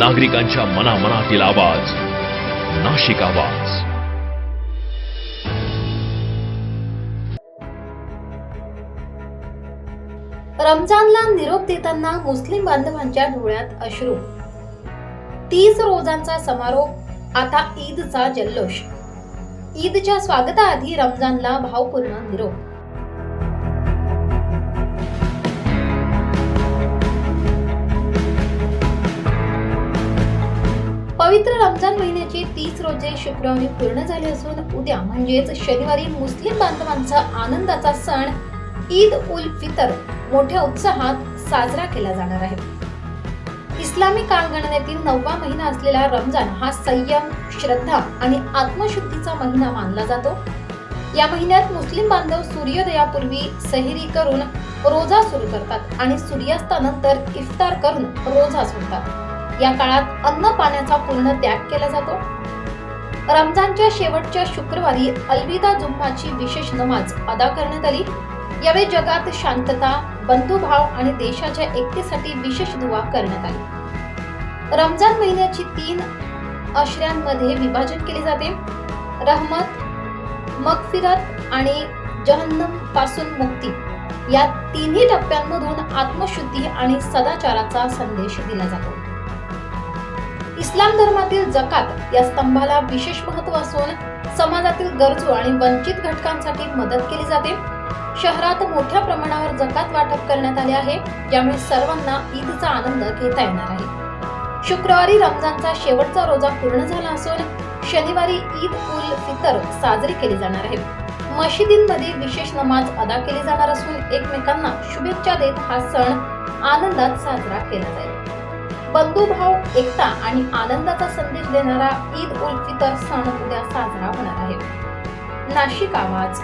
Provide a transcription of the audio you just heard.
नागरिकांच्या मनामनातील आवाज, नाशिक आवाज. रमजानला निरोप देताना मुस्लिम बांधवांच्या डोळ्यात अश्रू. 30 रोजांचा समारोप, आता ईदचा जल्लोष. ईदच्या स्वागताआधी रमजानला भावपूर्ण निरोप. पवित्र रमजान महिन्याचे 30 रोजे शुक्रवारी पूर्ण झाले असून उद्या म्हणजेच शनिवारी मुस्लिम बांधवांचा आनंदाचा सण ईद उल फितर मोठ्या उत्साहात साजरा केला जाणार आहे. इस्लामी कालगणनेतील 9वा महिना असलेला रमजान हा संयम, श्रद्धा आणि आत्मशुद्धीचा महिना मानला जातो. या महिन्यात मुस्लिम बांधव सूर्योदयापूर्वी सेहरी करून रोजा सुरू करतात आणि सूर्यास्तानंतर इफ्तार करून रोजा सोडतात. या काळात अन्न पाण्याचा पूर्ण त्याग केला जातो. रमजानच्या शेवटच्या शुक्रवारी अलविदा जुम्माची विशेष नमाज अदा करण्यात आली. यावेळी जगात शांतता, बंधुभाव आणि देशाच्या एकतेसाठी विशेष दुआ करण्यात आली. रमजान महिन्याची 3 अश्र्यांमध्ये विभाजन केले जाते. रहमत, मगफिरत आणि जहन्नम पासून मुक्ती. या तिन्ही टप्प्यांमधून आत्मशुद्धी आणि सदाचाराचा संदेश दिला जातो. इस्लाम धर्मातील जकात या स्तंभाला विशेष महत्त्व असून समाजातील गरजू आणि वंचित घटकांसाठी मदत केली जाते. शहरात मोठ्या प्रमाणावर जकात वाटप करण्यात आले आहे, ज्यामुळे सर्वांना ईदचा आनंद घेता येणार आहे. शुक्रवारी रमजानचा शेवटचा रोजा पूर्ण झाला असून शनिवारी ईद उल फितर साजरी केली जाणार आहे. मशिदींमध्ये विशेष नमाज अदा केली जाणार असून एकमेकांना शुभेच्छा देत हा सण आनंदात साजरा केला जाईल. बंधुभाव, एकता आणि आनंदाचा संदेश देणारा ईद उल फितर सण उद्या साजरा होणार आहे. नाशिक आवाज.